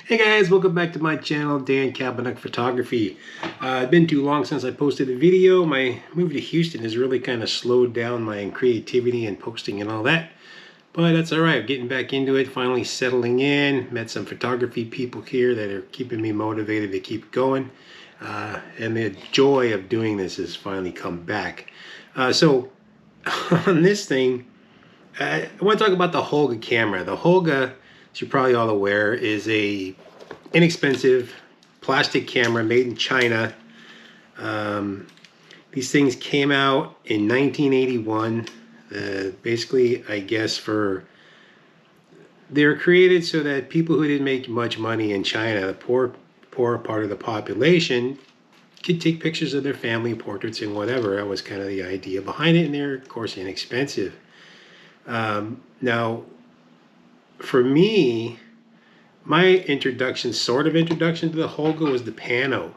Hey guys, welcome back to my channel, Dan Kabanuck Photography. It's been too long since I posted a video. My move to Houston has really kind of slowed down my creativity and posting and all that. But that's alright, getting back into it, finally settling in. Met some photography people here that are keeping me motivated to keep going. And the joy of doing this has finally come back. So on this thing, I want to talk about the Holga camera. The Holga, as you're probably all aware, is a inexpensive plastic camera made in China. These things came out in 1981. Basically, I guess they were created so that people who didn't make much money in China, the poor part of the population, could take pictures of their family, portraits, and whatever. That was kind of the idea behind it, and they're of course inexpensive. Now, for me, my sort of introduction to the Holga was the Pano.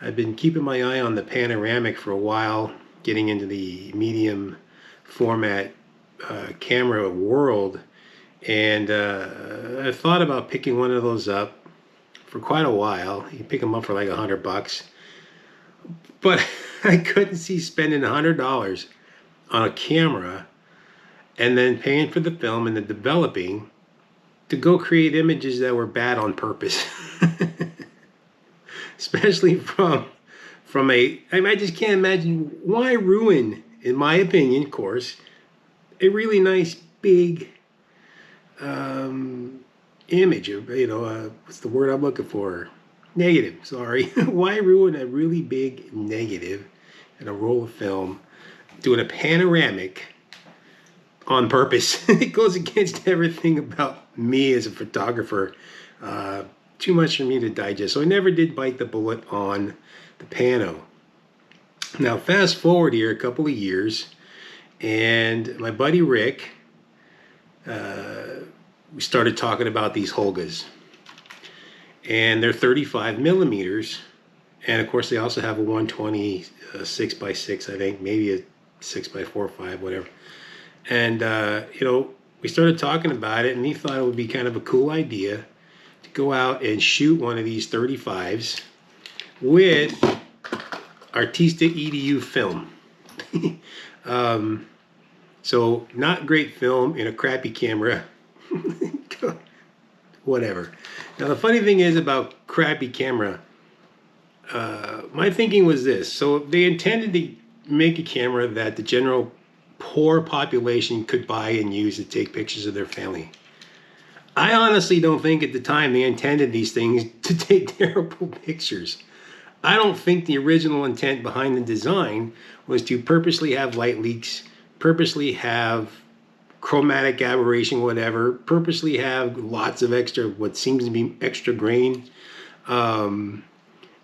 I've been keeping my eye on the panoramic for a while, getting into the medium format camera world, and I thought about picking one of those up for quite a while. You pick them up for like $100, but I couldn't see spending $100 on a camera and then paying for the film and the developing to go create images that were bad on purpose. Especially from I just can't imagine why ruin, in my opinion, of course, a really nice big image of, what's the word I'm looking for? Negative, sorry. Why ruin a really big negative in a roll of film doing a panoramic on purpose? It goes against everything about me as a photographer. Too much for me to digest. So I never did bite the bullet on the Pano. Now fast forward here a couple of years, and my buddy Rick, we started talking about these Holgas. And they're 35 millimeters. And of course they also have a 120 6x6, I think, maybe a 6x4 or 5, whatever. And, we started talking about it, and he thought it would be kind of a cool idea to go out and shoot one of these 35s with Artista EDU film. So not great film in a crappy camera. Whatever. Now the funny thing is about crappy camera, my thinking was this. So they intended to make a camera that the general poor population could buy and use to take pictures of their family. I honestly don't think at the time they intended these things to take terrible pictures. I don't think the original intent behind the design was to purposely have light leaks, purposely have chromatic aberration, whatever, purposely have lots of extra, what seems to be extra grain. And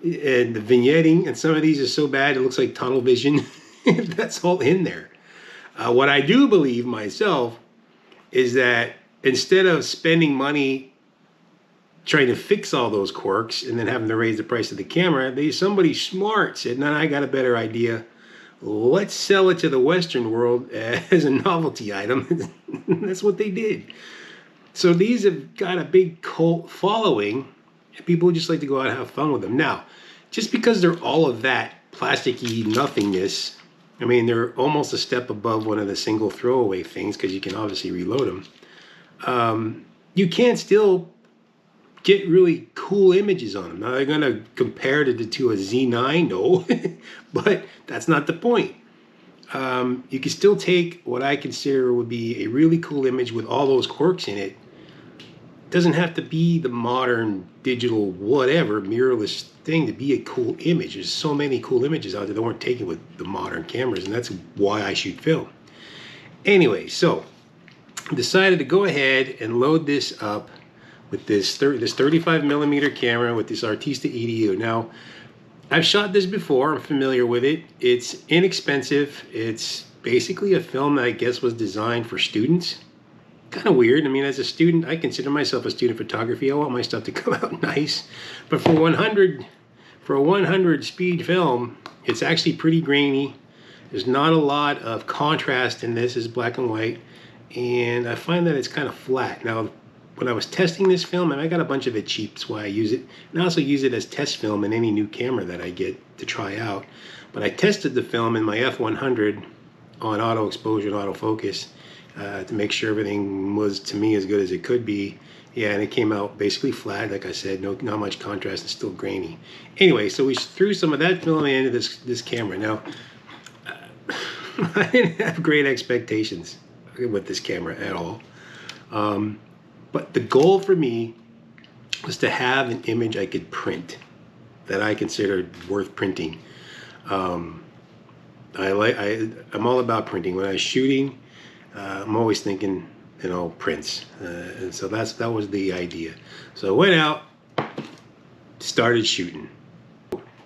the vignetting, and some of these are so bad it looks like tunnel vision. That's all in there. What I do believe myself is that instead of spending money trying to fix all those quirks and then having to raise the price of the camera, somebody smart said, no, I got a better idea. Let's sell it to the Western world as a novelty item. That's what they did. So these have got a big cult following, and people just like to go out and have fun with them. Now, just because they're all of that plasticky nothingness, I mean, they're almost a step above one of the single throwaway things because you can obviously reload them. You can still get really cool images on them. Now, they're going to compare it to a Z9? No, but that's not the point. You can still take what I consider would be a really cool image with all those quirks in it. It doesn't have to be the modern digital whatever mirrorless thing to be a cool image. There's so many cool images out there that weren't taken with the modern cameras, and that's why I shoot film. Anyway, so I decided to go ahead and load this up with this 35 millimeter camera with this Artista EDU. Now, I've shot this before. I'm familiar with it. It's inexpensive. It's basically a film that I guess was designed for students. Kind of weird. I mean, as a student, I consider myself a student of photography. I want my stuff to come out nice. But for a 100 speed film, it's actually pretty grainy. There's not a lot of contrast in this. It's black and white. And I find that it's kind of flat. Now, when I was testing this film, and I got a bunch of it cheap, that's why I use it. And I also use it as test film in any new camera that I get to try out. But I tested the film in my F100 on auto exposure and autofocus to make sure everything was, to me, as good as it could be. Yeah, and it came out basically flat, like I said, not much contrast and still grainy. Anyway, so we threw some of that film into this camera. Now, I didn't have great expectations with this camera at all. But the goal for me was to have an image I could print that I considered worth printing. I'm all about printing. When I was shooting, I'm always thinking, you know, prints. And so that was the idea. So I went out, started shooting.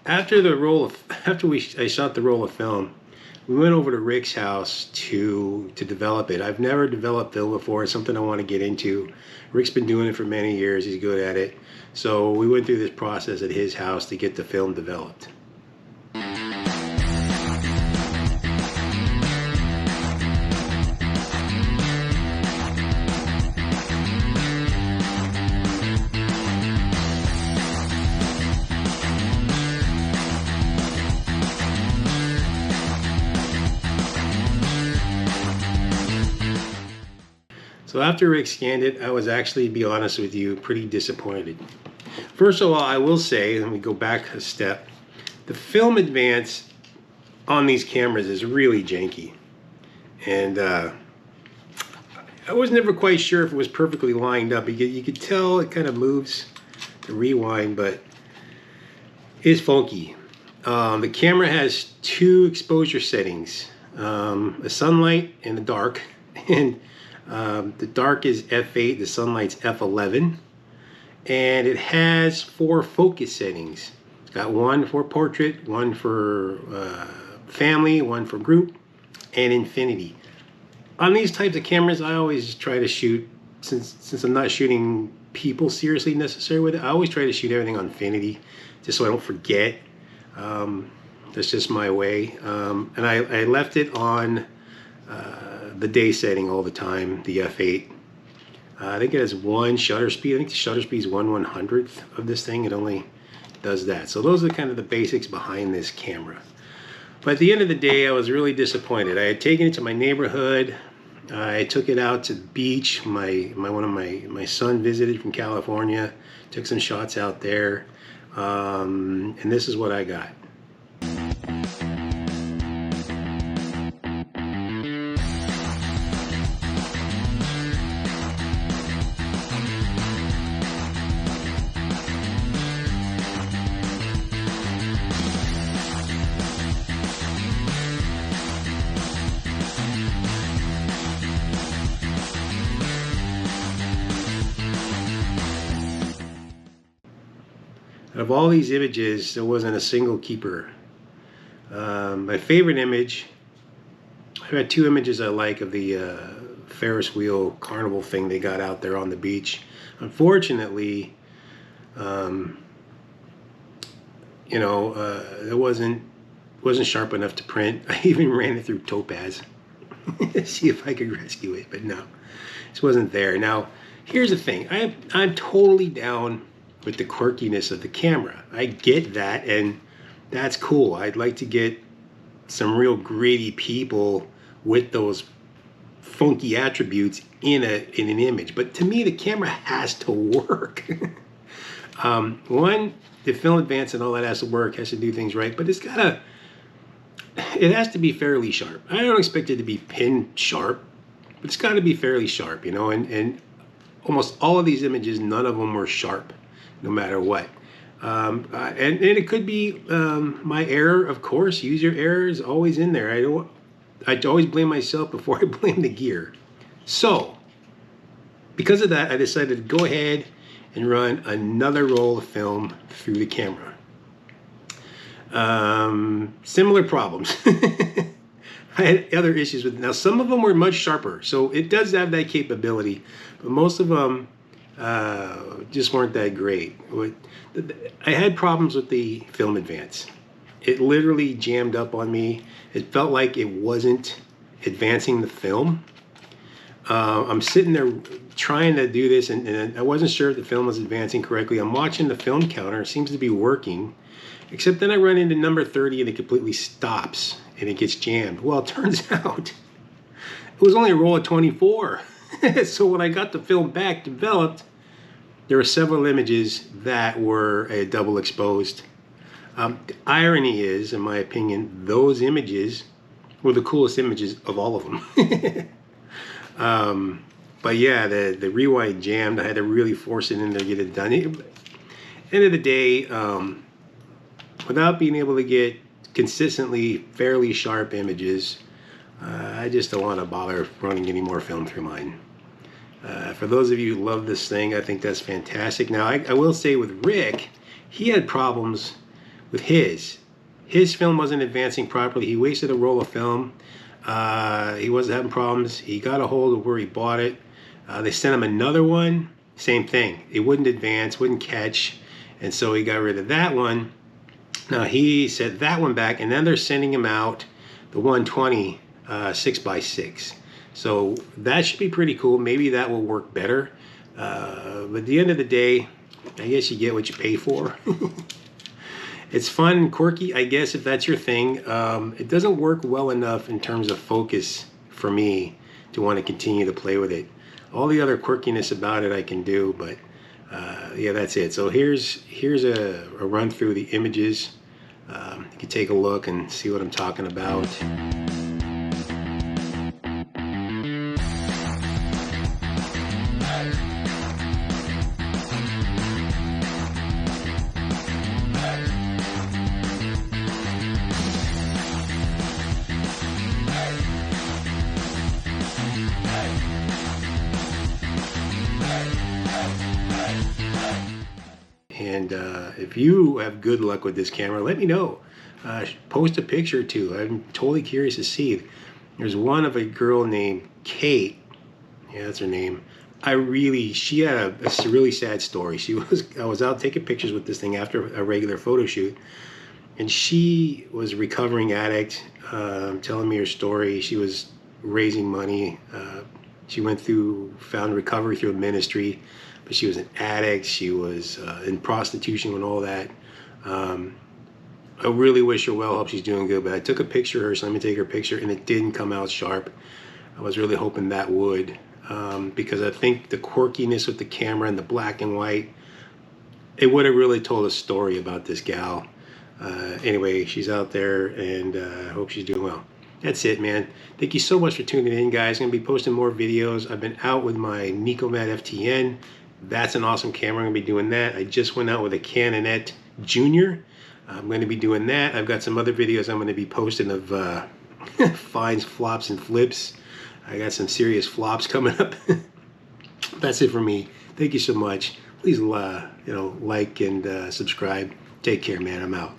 After I shot the roll of film, we went over to Rick's house to develop it. I've never developed film before. It's something I want to get into. Rick's been doing it for many years. He's good at it. So we went through this process at his house to get the film developed. So after Rick scanned it, I was actually, to be honest with you, pretty disappointed. First of all, I will say, let me go back a step, the film advance on these cameras is really janky. And I was never quite sure if it was perfectly lined up. You could tell it kind of moves to rewind, but it's funky. The camera has two exposure settings, the sunlight and the dark. And the dark is f8, the sunlight's f11, and it has 4 focus settings. It's got one for portrait, one for family, one for group, and infinity. On these types of cameras, I always try to shoot, since I'm not shooting people seriously necessarily with it, I always try to shoot everything on infinity, just so I don't forget. That's just my way. And I left it on the day setting all the time, the f8. I think it has 1 shutter speed. I think the shutter speed is 1/100th of this thing. It only does that. So those are kind of the basics behind this camera. But at the end of the day, I was really disappointed. I had taken it to my neighborhood. I took it out to the beach. One of my son visited from California. Took some shots out there. And this is what I got. Out of all these images, there wasn't a single keeper. My favorite image, I've had 2 images I like of the Ferris wheel carnival thing they got out there on the beach. Unfortunately, it wasn't sharp enough to print. I even ran it through Topaz to see if I could rescue it, but no, it wasn't there. Now, here's the thing. I'm totally down with the quirkiness of the camera. I get that, and that's cool. I'd like to get some real gritty people with those funky attributes in an image. But to me, the camera has to work. One, the film advance and all that has to work, has to do things right, but it has to be fairly sharp. I don't expect it to be pin sharp, but it's got to be fairly sharp, you know, and almost all of these images, none of them were sharp, no matter what. And it could be my error, of course. User error is always in there. I always blame myself before I blame the gear. So, because of that, I decided to go ahead and run another roll of film through the camera. Similar problems. I had other issues with it. Now, some of them were much sharper, so it does have that capability, but most of them just weren't that great. I had problems with the film advance. It literally jammed up on me. It felt like it wasn't advancing the film. I'm sitting there trying to do this, and I wasn't sure if the film was advancing correctly. I'm watching the film counter. It seems to be working, except then I run into number 30 and it completely stops and it gets jammed. Well, it turns out it was only a roll of 24. So when I got the film back developed, there were several images that were double exposed. The irony is, in my opinion, those images were the coolest images of all of them. But yeah, the rewind jammed. I had to really force it in there to get it done. End of the day, without being able to get consistently fairly sharp images, I just don't want to bother running any more film through mine. For those of you who love this thing, I think that's fantastic. Now, I will say with Rick, he had problems with his. His film wasn't advancing properly. He wasted a roll of film. He wasn't having problems. He got a hold of where he bought it. They sent him another one. Same thing. It wouldn't advance, wouldn't catch. And so he got rid of that one. Now he sent that one back, and then they're sending him out the 120 6x6. So that should be pretty cool. Maybe that will work better. But at the end of the day, I guess you get what you pay for. It's fun and quirky, I guess, if that's your thing. It doesn't work well enough in terms of focus for me to want to continue to play with it. All the other quirkiness about it I can do, but yeah, that's it. So here's a run through the images. You can take a look and see what I'm talking about. And if you have good luck with this camera, let me know. Post a picture or two. I'm totally curious to see. There's one of a girl named Kate. Yeah, that's her name. She had a really sad story. I was out taking pictures with this thing after a regular photo shoot, and she was a recovering addict, telling me her story. She was raising money. She found recovery through a ministry, but she was an addict. She was in prostitution and all that. I really wish her well. Hope she's doing good. But I took a picture of her, so let me take her picture, and it didn't come out sharp. I was really hoping that would, because I think the quirkiness with the camera and the black and white, it would have really told a story about this gal. Anyway, she's out there, and I hope she's doing well. That's it, man. Thank you so much for tuning in, guys. I'm going to be posting more videos. I've been out with my Nicomat FTN. That's an awesome camera. I'm going to be doing that. I just went out with a Canonet Junior. I'm going to be doing that. I've got some other videos I'm going to be posting of finds, flops, and flips. I got some serious flops coming up. That's it for me. Thank you so much. Please, like and subscribe. Take care, man. I'm out.